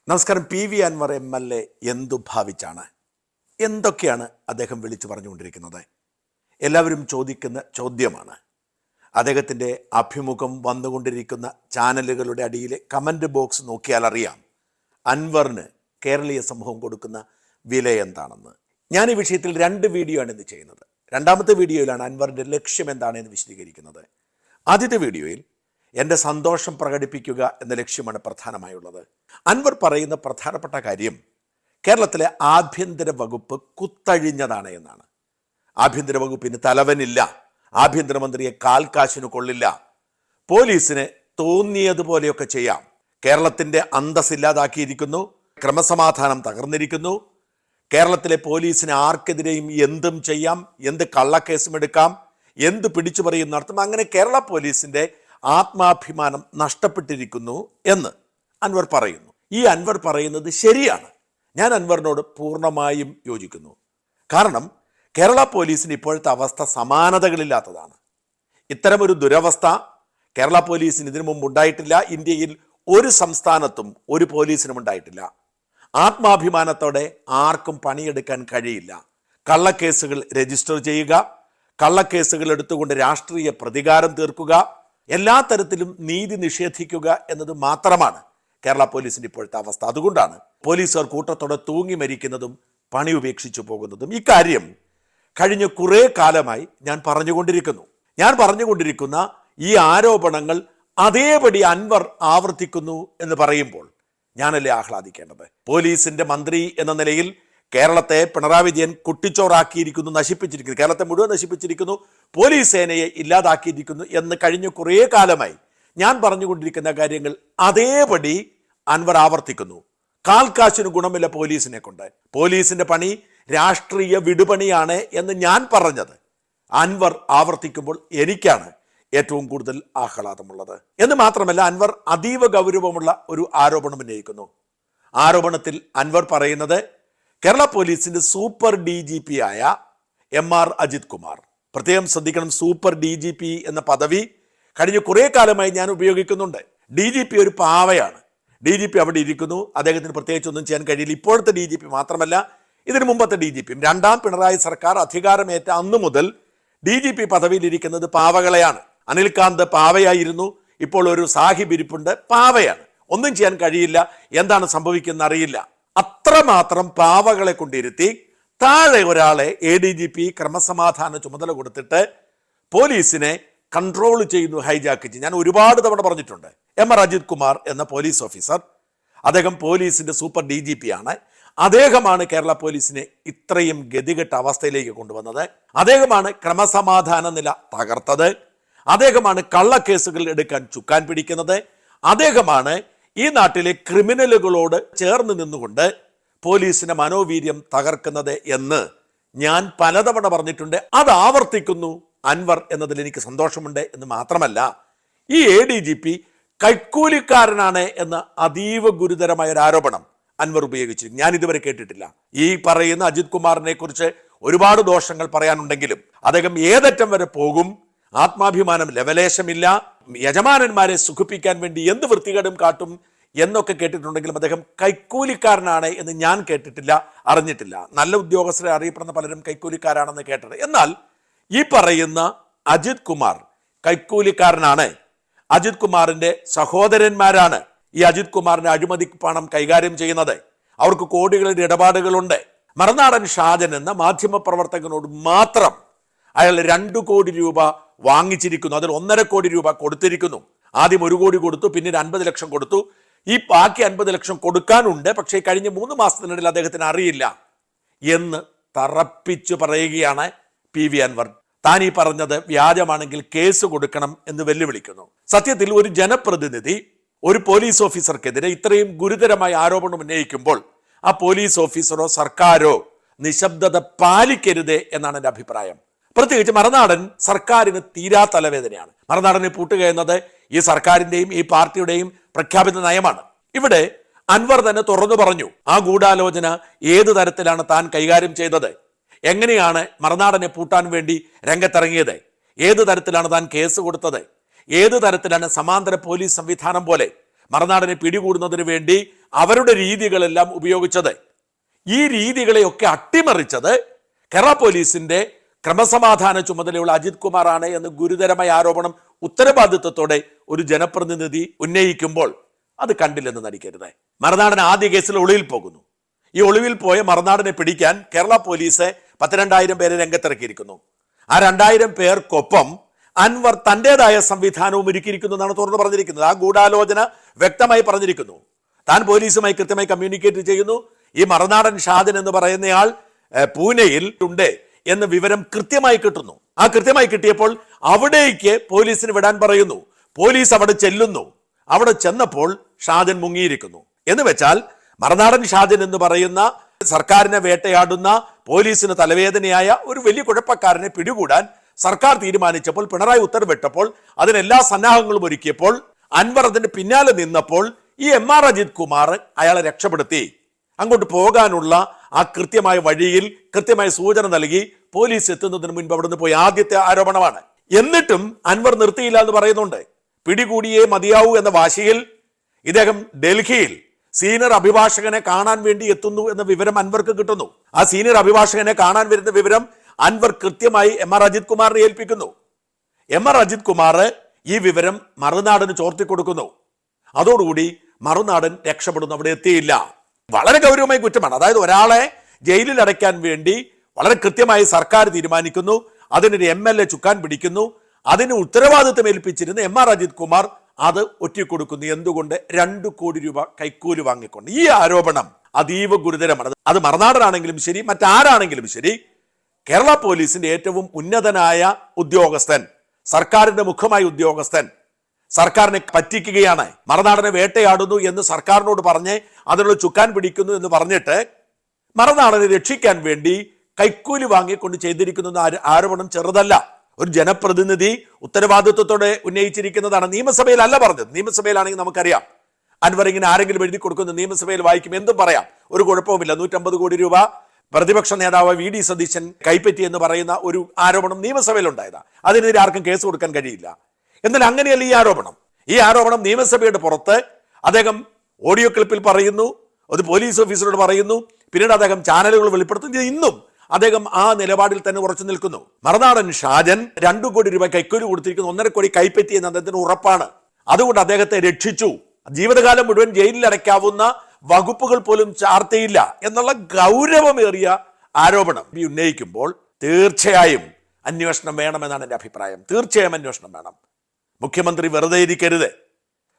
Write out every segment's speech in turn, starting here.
നമസ്കാരം. PV. Anwar MLA എന്തു ഭാവിച്ചാണ്, എന്തൊക്കെയാണ് അദ്ദേഹം വിളിച്ചു പറഞ്ഞുകൊണ്ടിരിക്കുന്നത്? എല്ലാവരും ചോദിക്കുന്ന ചോദ്യമാണ്. അദ്ദേഹത്തിൻ്റെ അഭിമുഖം വന്നുകൊണ്ടിരിക്കുന്ന ചാനലുകളുടെ അടിയിലെ കമൻറ്റ് ബോക്സ് നോക്കിയാൽ അറിയാം അൻവറിന് കേരളീയ സമൂഹം കൊടുക്കുന്ന വില എന്താണെന്ന്. ഞാൻ ഈ വിഷയത്തിൽ 2 വീഡിയോ ആണ് ഇന്ന് ചെയ്യുന്നത്. രണ്ടാമത്തെ വീഡിയോയിലാണ് അൻവറിൻ്റെ ലക്ഷ്യം എന്താണെന്ന് വിശദീകരിക്കുന്നത്. ആദ്യത്തെ വീഡിയോയിൽ എൻ്റെ സന്തോഷം പ്രകടിപ്പിക്കുക എന്ന ലക്ഷ്യമാണ് പ്രധാനമായുള്ളത്. അൻവർ പറയുന്ന പ്രധാനപ്പെട്ട കാര്യം കേരളത്തിലെ ആഭ്യന്തര വകുപ്പ് കുത്തഴിഞ്ഞതാണ് എന്നാണ്. ആഭ്യന്തര വകുപ്പിന് തലവനില്ല, ആഭ്യന്തരമന്ത്രിയെ കാൽക്കാശിന് കൊള്ളില്ല, പോലീസിന് തോന്നിയതുപോലെയൊക്കെ ചെയ്യാം, കേരളത്തിൻ്റെ അന്തസ്സില്ലാതാക്കിയിരിക്കുന്നു, ക്രമസമാധാനം തകർന്നിരിക്കുന്നു, കേരളത്തിലെ പോലീസിന് ആർക്കെതിരെയും എന്തും ചെയ്യാം, എന്ത് കള്ളക്കേസും എടുക്കാം, എന്ത് പിടിച്ചു പറയും നടത്തും, അങ്ങനെ കേരള പോലീസിൻ്റെ ആത്മാഭിമാനം നഷ്ടപ്പെട്ടിരിക്കുന്നു എന്ന് അൻവർ പറയുന്നു. ഈ അൻവർ പറയുന്നത് ശരിയാണ്. ഞാൻ അൻവറിനോട് പൂർണ്ണമായും യോജിക്കുന്നു. കാരണം കേരള പോലീസിന് ഇപ്പോഴത്തെ അവസ്ഥ സമാനതകളില്ലാത്തതാണ്. ഇത്തരമൊരു ദുരവസ്ഥ കേരള പോലീസിന് ഇതിനു മുമ്പ് ഉണ്ടായിട്ടില്ല. ഇന്ത്യയിൽ ഒരു സംസ്ഥാനത്തും ഒരു പോലീസിനും ഉണ്ടായിട്ടില്ല. ആത്മാഭിമാനത്തോടെ ആർക്കും പണിയെടുക്കാൻ കഴിയില്ല. കള്ളക്കേസുകൾ രജിസ്റ്റർ ചെയ്യുക, കള്ളക്കേസുകൾ എടുത്തുകൊണ്ട് രാഷ്ട്രീയ പ്രതികാരം തീർക്കുക, എല്ലാ തരത്തിലും നീതി നിഷേധിക്കുക എന്നത് മാത്രമാണ് കേരള പോലീസിൻ്റെ ഇപ്പോഴത്തെ അവസ്ഥ. അതുകൊണ്ടാണ് പോലീസുകാർ കൂട്ടത്തോടെ തൂങ്ങി മരിക്കുന്നതും പണി ഉപേക്ഷിച്ചു പോകുന്നതും. ഇക്കാര്യം കഴിഞ്ഞ കുറേ കാലമായി ഞാൻ പറഞ്ഞുകൊണ്ടിരിക്കുന്ന ഈ ആരോപണങ്ങൾ അതേപടി അൻവർ ആവർത്തിക്കുന്നു എന്ന് പറയുമ്പോൾ ഞാനല്ലേ ആഹ്ലാദിക്കേണ്ടത്? പോലീസിന്റെ മന്ത്രി എന്ന നിലയിൽ കേരളത്തെ പിണറായി വിജയൻ കുട്ടിച്ചോറാക്കിയിരിക്കുന്നു, നശിപ്പിച്ചിരിക്കുന്നു, കേരളത്തെ മുഴുവൻ നശിപ്പിച്ചിരിക്കുന്നു, പോലീസ് സേനയെ ഇല്ലാതാക്കിയിരിക്കുന്നു എന്ന് കഴിഞ്ഞ കുറേ കാലമായി ഞാൻ പറഞ്ഞുകൊണ്ടിരിക്കുന്ന കാര്യങ്ങൾ അതേപടി അൻവർ ആവർത്തിക്കുന്നു. കാൽക്കാശിന് ഗുണമില്ല പോലീസിനെ കൊണ്ട്, പോലീസിന്റെ പണി രാഷ്ട്രീയ വിടുപണിയാണ് എന്ന് ഞാൻ പറഞ്ഞത് അൻവർ ആവർത്തിക്കുമ്പോൾ എനിക്കാണ് ഏറ്റവും കൂടുതൽ ആഹ്ലാദമുള്ളത്. എന്ന് മാത്രമല്ല, അൻവർ അതീവ ഗൗരവമുള്ള ഒരു ആരോപണം ഉന്നയിക്കുന്നു. ആരോപണത്തിൽ അൻവർ പറയുന്നത് കേരള പോലീസിന്റെ സൂപ്പർ DGP ആയ MR അജിത് കുമാർ, പ്രത്യേകം ശ്രദ്ധിക്കണം, സൂപ്പർ DGP എന്ന പദവി കഴിഞ്ഞ കുറേ കാലമായി ഞാൻ ഉപയോഗിക്കുന്നുണ്ട്. DGP ഒരു പാവയാണ്. DGP അവിടെ ഇരിക്കുന്നു, അദ്ദേഹത്തിന് പ്രത്യേകിച്ച് ഒന്നും ചെയ്യാൻ കഴിയില്ല. ഇപ്പോഴത്തെ DGP മാത്രമല്ല, ഇതിനു മുമ്പത്തെ DGPയും രണ്ടാം പിണറായി സർക്കാർ അധികാരമേറ്റ അന്നു മുതൽ DGP പദവിയിലിരിക്കുന്നത് പാവകളെയാണ്. അനിൽകാന്ത് പാവയായിരുന്നു, ഇപ്പോൾ ഒരു സാഹിബ് ഇരിപ്പുണ്ട്, പാവയാണ്, ഒന്നും ചെയ്യാൻ കഴിയില്ല, എന്താണ് സംഭവിക്കുന്നത് അറിയില്ല. അത്രമാത്രം പാവകളെ കൊണ്ടിരുത്തി താഴെ ഒരാളെ ADGP ക്രമസമാധാന ചുമതല കൊടുത്തിട്ട് പോലീസിനെ കൺട്രോൾ ചെയ്യുന്നു, ഹൈജാക്ക് ചെയ്യും. ഞാൻ ഒരുപാട് തവണ പറഞ്ഞിട്ടുണ്ട്. MR അജിത് കുമാർ എന്ന പോലീസ് ഓഫീസർ, അദ്ദേഹം പോലീസിന്റെ സൂപ്പർ DGP ആണ്. അദ്ദേഹമാണ് കേരള പോലീസിനെ ഇത്രയും ഗതികെട്ട അവസ്ഥയിലേക്ക് കൊണ്ടുവന്നത്. അദ്ദേഹമാണ് ക്രമസമാധാന നില തകർത്തത്. അദ്ദേഹമാണ് കള്ളക്കേസുകൾ എടുക്കാൻ ചുക്കാൻ പിടിക്കുന്നത്. അദ്ദേഹമാണ് ഈ നാട്ടിലെ ക്രിമിനലുകളോട് ചേർന്ന് നിന്നുകൊണ്ട് പോലീസിന്റെ മനോവീര്യം തകർക്കുന്നത് എന്ന് ഞാൻ പലതവണ പറഞ്ഞിട്ടുണ്ട്. അത് ആവർത്തിക്കുന്നു അൻവർ എന്നതിൽ എനിക്ക് സന്തോഷമുണ്ട്. എന്ന് മാത്രമല്ല, ഈ ADGP കൈക്കൂലിക്കാരനാണ് എന്ന അതീവ ഗുരുതരമായ ഒരു ആരോപണം അൻവർ ഉപയോഗിച്ചിരിക്കും. ഞാൻ ഇതുവരെ കേട്ടിട്ടില്ല. ഈ പറയുന്ന അജിത് കുമാറിനെ കുറിച്ച് ഒരുപാട് ദോഷങ്ങൾ പറയാനുണ്ടെങ്കിലും അദ്ദേഹം ഏതറ്റം വരെ പോകും, ആത്മാഭിമാനം ലവലേശമില്ല, യജമാനന്മാരെ സുഖിപ്പിക്കാൻ വേണ്ടി എന്ത് വൃത്തികേടും കാട്ടും എന്നൊക്കെ കേട്ടിട്ടുണ്ടെങ്കിലും അദ്ദേഹം കൈക്കൂലിക്കാരനാണ് എന്ന് ഞാൻ കേട്ടിട്ടില്ല, അറിഞ്ഞിട്ടില്ല. നല്ല ഉദ്യോഗസ്ഥരെ അറിയപ്പെടുന്ന പലരും കൈക്കൂലിക്കാരാണെന്ന് കേട്ടത്. എന്നാൽ ഈ പറയുന്ന അജിത് കുമാർ കൈക്കൂലിക്കാരനാണ്. അജിത് കുമാറിന്റെ സഹോദരന്മാരാണ് ഈ അജിത് കുമാറിന്റെ അഴിമതി പണം കൈകാര്യം ചെയ്യുന്നത്. അവർക്ക് കോടികളുടെ ഇടപാടുകളുണ്ട്. മറുനാടൻ ഷാജൻ എന്ന മാധ്യമപ്രവർത്തകനോട് മാത്രം അയാൾ 2 കോടി രൂപ വാങ്ങിച്ചിരിക്കുന്നു. അതിൽ 1.5 കോടി രൂപ കൊടുത്തിരിക്കുന്നു. ആദ്യം 1 കോടി കൊടുത്തു, പിന്നീട് 50 ലക്ഷം കൊടുത്തു. ഈ ബാക്കി 50 ലക്ഷം കൊടുക്കാനുണ്ട്, പക്ഷേ കഴിഞ്ഞ 3 മാസത്തിനിടയിൽ അദ്ദേഹത്തിന് അറിയില്ല എന്ന് തറപ്പിച്ചു പറയുകയാണ് PV അൻവർ. താൻ ഈ പറഞ്ഞത് വ്യാജമാണെങ്കിൽ കേസ് കൊടുക്കണം എന്ന് വെല്ലുവിളിക്കുന്നു. സത്യത്തിൽ ഒരു ജനപ്രതിനിധി ഒരു പോലീസ് ഓഫീസർക്കെതിരെ ഇത്രയും ഗുരുതരമായ ആരോപണം ഉന്നയിക്കുമ്പോൾ ആ പോലീസ് ഓഫീസറോ സർക്കാരോ നിശബ്ദത പാലിക്കരുതേ എന്നാണ് എൻ്റെ അഭിപ്രായം. പ്രത്യേകിച്ച് മറുനാടൻ സർക്കാരിന് തീരാ തലവേദനയാണ്. മറുനാടനെ പൂട്ടുക എന്നത് ഈ സർക്കാരിന്റെയും ഈ പാർട്ടിയുടെയും പ്രഖ്യാപിത നയമാണ്. ഇവിടെ അൻവർ തന്നെ തുറന്നു പറഞ്ഞു ആ ഗൂഢാലോചന ഏത് തരത്തിലാണ് താൻ കൈകാര്യം ചെയ്തത്, എങ്ങനെയാണ് മറുനാടനെ പൂട്ടാൻ വേണ്ടി രംഗത്തിറങ്ങിയത്, ഏത് തരത്തിലാണ് താൻ കേസ് കൊടുത്തത്, ഏത് തരത്തിലാണ് സമാന്തര പോലീസ് സംവിധാനം പോലെ മറുനാടനെ പിടികൂടുന്നതിന് വേണ്ടി അവരുടെ രീതികളെല്ലാം ഉപയോഗിച്ചത്. ഈ രീതികളെയൊക്കെ അട്ടിമറിച്ചത് കേരള പോലീസിന്റെ ക്രമസമാധാന ചുമതലയുള്ള അജിത് കുമാറാണ് എന്ന് ഗുരുതരമായ ആരോപണം ഉത്തരവാദിത്വത്തോടെ ഒരു ജനപ്രതിനിധി ഉന്നയിക്കുമ്പോൾ അത് കണ്ടില്ലെന്ന് നടിക്കരുത്. മറുനാടൻ ആദ്യ കേസിൽ ഒളിവിൽ പോകുന്നു. ഈ ഒളിവിൽ പോയ മറുനാടനെ പിടിക്കാൻ കേരള പോലീസ് 12,000 പേരെ രംഗത്തിറക്കിയിരിക്കുന്നു. ആ 2,000 പേർക്കൊപ്പം അൻവർ തന്റേതായ സംവിധാനവും ഒരുക്കിയിരിക്കുന്നു എന്നാണ് തുറന്നു പറഞ്ഞിരിക്കുന്നത്. ആ ഗൂഢാലോചന വ്യക്തമായി പറഞ്ഞിരിക്കുന്നു. താൻ പോലീസുമായി കൃത്യമായി കമ്മ്യൂണിക്കേറ്റ് ചെയ്യുന്നു. ഈ മറുനാടൻ ഷാജൻ എന്ന് പറയുന്നയാൾ പൂനെയിൽ ഉണ്ട് എന്ന വിവരം കൃത്യമായി കിട്ടുന്നു. ആ കൃത്യമായി കിട്ടിയപ്പോൾ അവിടേക്ക് പോലീസിന് വിടാൻ പറയുന്നു. പോലീസ് അവിടെ ചെല്ലുന്നു. അവിടെ ചെന്നപ്പോൾ ഷാജൻ മുങ്ങിയിരിക്കുന്നു. എന്ന് വെച്ചാൽ മറുനാടൻ ഷാജൻ എന്ന് പറയുന്ന സർക്കാരിനെ വേട്ടയാടുന്ന പോലീസിന് തലവേദനയായ ഒരു വലിയ കുഴപ്പക്കാരനെ പിടികൂടാൻ സർക്കാർ തീരുമാനിച്ചപ്പോൾ, പിണറായി ഉത്തരവിട്ടപ്പോൾ, അതിനെല്ലാ സന്നാഹങ്ങളും ഒരുക്കിയപ്പോൾ, അൻവർ അതിന്റെ പിന്നാലെ നിന്നപ്പോൾ ഈ MR അജിത് കുമാർ അയാളെ രക്ഷപ്പെടുത്തി. അങ്ങോട്ട് പോകാനുള്ള ആ കൃത്യമായ വഴിയിൽ കൃത്യമായ സൂചന നൽകി പോലീസ് എത്തുന്നതിന് മുൻപ് അവിടുന്ന് പോയി. ആദ്യത്തെ ആരോപണമാണ്. എന്നിട്ടും അൻവർ നിർത്തിയില്ല എന്ന് പറയുന്നുണ്ട്. പിടികൂടിയേ മതിയാവൂ എന്ന വാശിയിൽ ഇദ്ദേഹം ഡൽഹിയിൽ സീനിയർ അഭിഭാഷകനെ കാണാൻ വേണ്ടി എത്തുന്നു എന്ന വിവരം അൻവർക്ക് കിട്ടുന്നു. ആ സീനിയർ അഭിഭാഷകനെ കാണാൻ വരുന്ന വിവരം അൻവർ കൃത്യമായി MR അജിത് കുമാറിനെ ഏൽപ്പിക്കുന്നു. MR അജിത് കുമാർ ഈ വിവരം മറുനാടന് ചോർത്തി കൊടുക്കുന്നു. അതോടുകൂടി മറുനാടൻ രക്ഷപ്പെടുന്നു. അവിടെ എത്തിയില്ല. വളരെ ഗൗരവമായ കുറ്റമാണ്. അതായത് ഒരാളെ ജയിലിൽ അടയ്ക്കാൻ വേണ്ടി വളരെ കൃത്യമായി സർക്കാർ തീരുമാനിക്കുന്നു. അതിനൊരു MLA ചുക്കാൻ പിടിക്കുന്നു. അതിന് ഉത്തരവാദിത്വം ഏൽപ്പിച്ചിരുന്ന MR അജിത് കുമാർ അത് ഒറ്റിക്കൊടുക്കുന്നു. എന്തുകൊണ്ട്? 2 കോടി രൂപ കൈക്കൂലി വാങ്ങിക്കൊണ്ട്. ഈ ആരോപണം അതീവ ഗുരുതരമാണ്. അത് മറുനാടനാണെങ്കിലും ശരി, മറ്റാരാണെങ്കിലും ശരി, കേരള പോലീസിന്റെ ഏറ്റവും ഉന്നതനായ ഉദ്യോഗസ്ഥൻ, സർക്കാരിന്റെ മുഖമായ ഉദ്യോഗസ്ഥൻ സർക്കാരിനെ പറ്റിക്കുകയാണ്. മറുനാടനെ വേട്ടയാടുന്നു എന്ന് സർക്കാരിനോട് പറഞ്ഞ് അതിനുള്ള ചുക്കാൻ പിടിക്കുന്നു എന്ന് പറഞ്ഞിട്ട് മറുനാടനെ രക്ഷിക്കാൻ വേണ്ടി കൈക്കൂലി വാങ്ങിക്കൊണ്ട് ചെയ്തിരിക്കുന്ന ആരോപണം ചെറുതല്ല. ഒരു ജനപ്രതിനിധി ഉത്തരവാദിത്വത്തോടെ ഉന്നയിച്ചിരിക്കുന്നതാണ്. നിയമസഭയിലല്ല പറഞ്ഞത്. നിയമസഭയിലാണെങ്കിൽ നമുക്കറിയാം, അൻവർ ഇങ്ങനെ ആരെങ്കിലും എഴുതി കൊടുക്കുന്നു, നിയമസഭയിൽ വായിക്കും, എന്തും പറയാം, ഒരു കുഴപ്പവുമില്ല. 150 കോടി രൂപ പ്രതിപക്ഷ നേതാവ് VD സതീശൻ കൈപ്പറ്റി എന്ന് പറയുന്ന ഒരു ആരോപണം നിയമസഭയിൽ ഉണ്ടായതാ. അതിനെതിരെ ആർക്കും കേസ് കൊടുക്കാൻ കഴിയില്ല. എന്നാൽ അങ്ങനെയല്ല ഈ ആരോപണം. ഈ ആരോപണം നിയമസഭയുടെ പുറത്ത് അദ്ദേഹം ഓഡിയോ ക്ലിപ്പിൽ പറയുന്നു, ഒരു പോലീസ് ഓഫീസറോട് പറയുന്നു, പിന്നീട് അദ്ദേഹം ചാനലുകൾ വെളിപ്പെടുത്തുന്നു. ഇന്നും അദ്ദേഹം ആ നിലപാടിൽ തന്നെ ഉറച്ചു നിൽക്കുന്നു. മറുനാടൻ ഷാജൻ 2 കോടി രൂപ കൈക്കൂലി കൊടുത്തിരിക്കുന്നു, 1.5 കോടി കൈപ്പറ്റി എന്ന് അദ്ദേഹത്തിന് ഉറപ്പാണ്. അതുകൊണ്ട് അദ്ദേഹത്തെ രക്ഷിച്ചു. ജീവിതകാലം മുഴുവൻ ജയിലിൽ അടയ്ക്കാവുന്ന വകുപ്പുകൾ പോലും ചാർത്തിയില്ല എന്നുള്ള ഗൗരവമേറിയ ആരോപണം ഉന്നയിക്കുമ്പോൾ തീർച്ചയായും അന്വേഷണം വേണമെന്നാണ് എൻ്റെ അഭിപ്രായം. തീർച്ചയായും അന്വേഷണം വേണം. മുഖ്യമന്ത്രി വെറുതെ ഇരിക്കരുത്.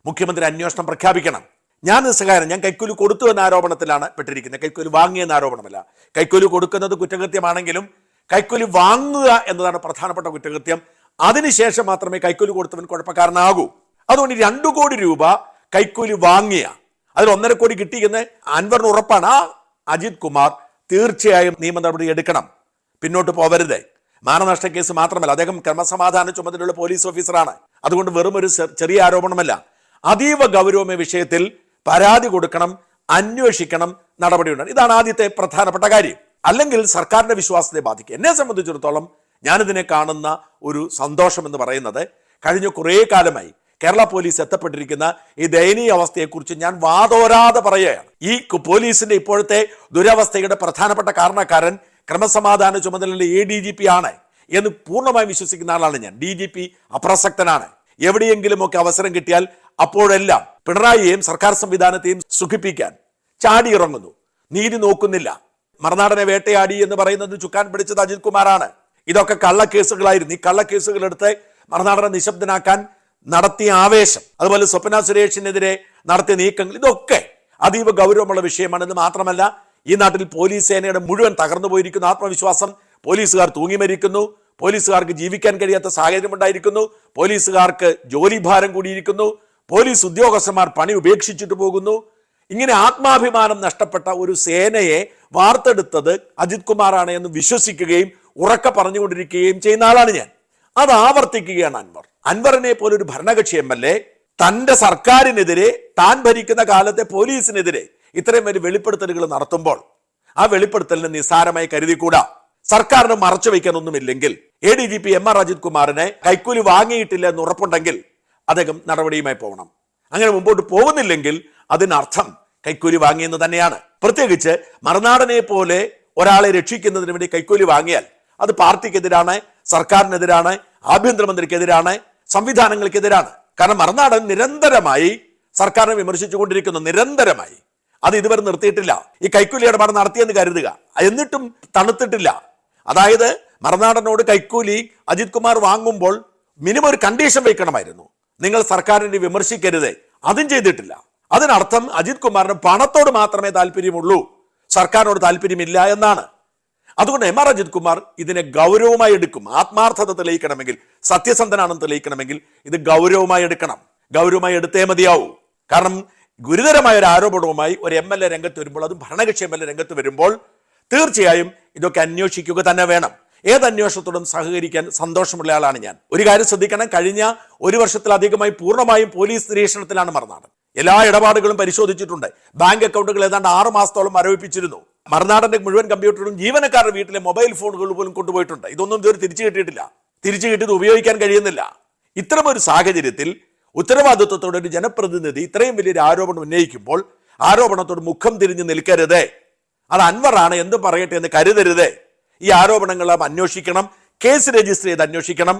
മുഖ്യമന്ത്രി അന്വേഷണം പ്രഖ്യാപിക്കണം. ഞാൻ നിസ്സഹായൻ. ഞാൻ കൈക്കൂലി കൊടുത്തു എന്ന ആരോപണത്തിലാണ് പെട്ടിരിക്കുന്നത്. കൈക്കൂലി വാങ്ങിയെന്ന ആരോപണമല്ല. കൈക്കൂലി കൊടുക്കുന്നത് കുറ്റകൃത്യമാണെങ്കിലും കൈക്കൂലി വാങ്ങുക എന്നതാണ് പ്രധാനപ്പെട്ട കുറ്റകൃത്യം. അതിനുശേഷം മാത്രമേ കൈക്കൂലി കൊടുത്തവൻ കുഴപ്പക്കാരനാകൂ. അതുകൊണ്ട് 2 കോടി രൂപ കൈക്കൂലി വാങ്ങിയ അതിൽ 1.5 കോടി കിട്ടിയെന്ന് അൻവറിന് ഉറപ്പാണ്. ആ അജിത് കുമാർ തീർച്ചയായും നിയമ നടപടി എടുക്കണം. പിന്നോട്ട് പോവരുത്. മാനനഷ്ട കേസ് മാത്രമല്ല, അദ്ദേഹം ക്രമസമാധാന ചുമതലയുള്ള പോലീസ് ഓഫീസറാണ്. അതുകൊണ്ട് വെറും ഒരു ചെറിയ ആരോപണമല്ല. അതീവ ഗൗരവമായ വിഷയത്തിൽ പരാതി കൊടുക്കണം, അന്വേഷിക്കണം, നടപടിയുണ്ടാകും. ഇതാണ് ആദ്യത്തെ പ്രധാനപ്പെട്ട കാര്യം. അല്ലെങ്കിൽ സർക്കാരിന്റെ വിശ്വാസത്തെ ബാധിക്കും. എന്നെ സംബന്ധിച്ചിടത്തോളം ഞാനിതിനെ കാണുന്ന ഒരു സന്തോഷം എന്ന് പറയുന്നത്, കഴിഞ്ഞ കുറേ കാലമായി കേരള പോലീസ് എത്തപ്പെട്ടിരിക്കുന്ന ഈ ദയനീയ അവസ്ഥയെക്കുറിച്ച് ഞാൻ വാതോരാതെ പറയുകയാണ്. ഈ പോലീസിന്റെ ഇപ്പോഴത്തെ ദുരവസ്ഥയുടെ പ്രധാനപ്പെട്ട കാരണക്കാരൻ ക്രമസമാധാന ചുമതലയുള്ള ADGP ആണ് എന്ന് പൂർണ്ണമായും വിശ്വസിക്കുന്ന ആളാണ് ഞാൻ. DGP അപ്രസക്തനാണ്. എവിടെയെങ്കിലുമൊക്കെ അവസരം കിട്ടിയാൽ അപ്പോഴെല്ലാം പിണറായിയെയും സർക്കാർ സംവിധാനത്തെയും സുഖിപ്പിക്കാൻ ചാടിയിറങ്ങുന്നു. നീതി നോക്കുന്നില്ല. മറുനാടനെ വേട്ടയാടി എന്ന് പറയുന്നത് ചുക്കാൻ പിടിച്ചത് അജിത് കുമാറാണ്. ഇതൊക്കെ കള്ളക്കേസുകളായിരുന്നു. ഈ കള്ളക്കേസുകൾ എടുത്ത് മറുനാടനെ നിശബ്ദനാക്കാൻ നടത്തിയ ആവേശം, അതുപോലെ സ്വപ്ന സുരേഷിനെതിരെ നടത്തിയ നീക്കങ്ങൾ, ഇതൊക്കെ അതീവ ഗൗരവമുള്ള വിഷയമാണെന്ന് മാത്രമല്ല, ഈ നാട്ടിൽ പോലീസ് സേനയുടെ മുഴുവൻ തകർന്നു പോയിരിക്കുന്ന ആത്മവിശ്വാസം, പോലീസുകാർ തൂങ്ങി മരിക്കുന്നു, പോലീസുകാർക്ക് ജീവിക്കാൻ കഴിയാത്ത സാഹചര്യം ഉണ്ടായിരിക്കുന്നു, പോലീസുകാർക്ക് ജോലിഭാരം കൂടിയിരിക്കുന്നു, പോലീസ് ഉദ്യോഗസ്ഥന്മാർ പണി ഉപേക്ഷിച്ചിട്ട് പോകുന്നു. ഇങ്ങനെ ആത്മാഭിമാനം നഷ്ടപ്പെട്ട ഒരു സേനയെ വാർത്തെടുത്തത് അജിത് കുമാറാണ് എന്ന് വിശ്വസിക്കുകയും ഉറക്കെ പറഞ്ഞുകൊണ്ടിരിക്കുകയും ചെയ്യുന്ന ആളാണ് ഞാൻ. അത് ആവർത്തിക്കുകയാണ് അൻവർ. അൻവറിനെ പോലെ ഒരു ഭരണകക്ഷി MLA തന്റെ സർക്കാരിനെതിരെ, താൻ ഭരിക്കുന്ന കാലത്തെ പോലീസിനെതിരെ ഇത്രയും വലിയ വെളിപ്പെടുത്തലുകൾ നടത്തുമ്പോൾ ആ വെളിപ്പെടുത്തലിനെ നിസ്സാരമായി കരുതിക്കൂടാ. സർക്കാരിന് മറച്ചു വയ്ക്കാനൊന്നുമില്ലെങ്കിൽ ADGP MR അജിത് കുമാറിനെ കൈക്കൂലി വാങ്ങിയിട്ടില്ല എന്ന് ഉറപ്പുണ്ടെങ്കിൽ അദ്ദേഹം നടപടിയുമായി പോകണം. അങ്ങനെ മുമ്പോട്ട് പോകുന്നില്ലെങ്കിൽ അതിനർത്ഥം കൈക്കൂലി വാങ്ങിയെന്ന് തന്നെയാണ്. പ്രത്യേകിച്ച് മറുനാടനെ പോലെ ഒരാളെ രക്ഷിക്കുന്നതിന് വേണ്ടി കൈക്കൂലി വാങ്ങിയാൽ അത് പാർട്ടിക്കെതിരാണ്, സർക്കാരിനെതിരാണ്, ആഭ്യന്തരമന്ത്രിക്കെതിരാണ്, സംവിധാനങ്ങൾക്കെതിരാണ്. കാരണം മറുനാടൻ നിരന്തരമായി സർക്കാരിനെ വിമർശിച്ചുകൊണ്ടിരിക്കുന്നു, നിരന്തരമായി. അത് ഇതുവരെ നിർത്തിയിട്ടില്ല. ഈ കൈക്കൂലി ഇടപാട് നടത്തിയെന്ന് കരുതുക, എന്നിട്ടും തണുത്തിട്ടില്ല. അതായത് മറുനാടനോട് കൈക്കൂലി അജിത് കുമാർ വാങ്ങുമ്പോൾ മിനിമം ഒരു കണ്ടീഷൻ വെക്കണമായിരുന്നു, നിങ്ങൾ സർക്കാരിനെ വിമർശിക്കരുത്. അതും ചെയ്തിട്ടില്ല. അതിനർത്ഥം അജിത് കുമാറിന് പണത്തോട് മാത്രമേ താല്പര്യമുള്ളൂ, സർക്കാരിനോട് താല്പര്യമില്ല എന്നാണ്. അതുകൊണ്ട് എം.ആർ. അജിത് കുമാർ ഇതിനെ ഗൗരവമായി എടുക്കും. ആത്മാർത്ഥത തെളിയിക്കണമെങ്കിൽ, സത്യസന്ധനാണെന്ന് തെളിയിക്കണമെങ്കിൽ ഇത് ഗൗരവമായി എടുക്കണം. ഗൗരവമായി എടുത്തേ മതിയാവൂ. കാരണം ഗുരുതരമായ ഒരു ആരോപണവുമായി ഒരു MLA രംഗത്ത് വരുമ്പോൾ, അത് ഭരണകക്ഷി MLA രംഗത്ത് വരുമ്പോൾ തീർച്ചയായും ഇതൊക്കെ അന്വേഷിക്കുക തന്നെ വേണം. ഏത് അന്വേഷണത്തോടും സഹകരിക്കാൻ സന്തോഷമുള്ള ആളാണ് ഞാൻ. ഒരു കാര്യം ശ്രദ്ധിക്കണം, കഴിഞ്ഞ ഒരു വർഷത്തിലധികമായി പൂർണ്ണമായും പോലീസ് നിരീക്ഷണത്തിലാണ് മറുനാടൻ. എല്ലാ ഇടപാടുകളും പരിശോധിച്ചിട്ടുണ്ട്. ബാങ്ക് അക്കൗണ്ടുകൾ ഏതാണ്ട് 6 മാസത്തോളം മരവിപ്പിച്ചിരുന്നു. മറുനാടന്റെ മുഴുവൻ കമ്പ്യൂട്ടറും ജീവനക്കാരുടെ വീട്ടിലെ മൊബൈൽ ഫോണുകൾ പോലും കൊണ്ടുപോയിട്ടുണ്ട്. ഇതൊന്നും ഇതുവരെ തിരിച്ചു കിട്ടിയിട്ടില്ല. തിരിച്ചു കിട്ടിയത് ഉപയോഗിക്കാൻ കഴിയുന്നില്ല. ഇത്തരമൊരു സാഹചര്യത്തിൽ ഉത്തരവാദിത്വത്തോടെ ഒരു ജനപ്രതിനിധി ഇത്രയും വലിയൊരു ആരോപണം ഉന്നയിക്കുമ്പോൾ ആരോപണത്തോട് മുഖം തിരിഞ്ഞ് നിൽക്കരുത്. അത് അൻവറാണ്, എന്ത് പറയട്ടെ എന്ന് കരുതരുത്. ഈ ആരോപണങ്ങൾ അന്വേഷിക്കണം, കേസ് രജിസ്റ്റർ ചെയ്ത് അന്വേഷിക്കണം.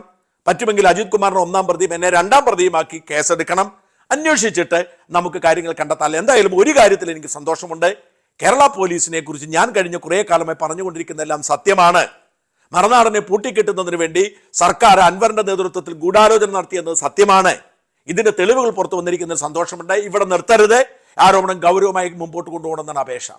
പറ്റുമെങ്കിൽ അജിത് കുമാറിനെ 1-ാം പ്രതിയും എന്നെ 2-ാം പ്രതിയുമാക്കി കേസെടുക്കണം. അന്വേഷിച്ചിട്ട് നമുക്ക് കാര്യങ്ങൾ കണ്ടെത്താൻ. എന്തായാലും ഒരു കാര്യത്തിൽ എനിക്ക് സന്തോഷമുണ്ട്. കേരള പോലീസിനെ കുറിച്ച് ഞാൻ കഴിഞ്ഞ കുറേ കാലമായി പറഞ്ഞുകൊണ്ടിരിക്കുന്നതെല്ലാം സത്യമാണ്. മറുനാടനെ പൂട്ടിക്കെട്ടുന്നതിന് വേണ്ടി സർക്കാർ അൻവറിന്റെ നേതൃത്വത്തിൽ ഗൂഢാലോചന നടത്തിയെന്നത് സത്യമാണ്. ഇതിന്റെ തെളിവുകൾ പുറത്തു വന്നിരിക്കുന്നതിൽ സന്തോഷമുണ്ട്. ഇവിടെ നിർത്തരുത്. ആരോപണം ഗൗരവമായി മുമ്പോട്ട് കൊണ്ടുപോകണമെന്നാണ് അപേക്ഷ.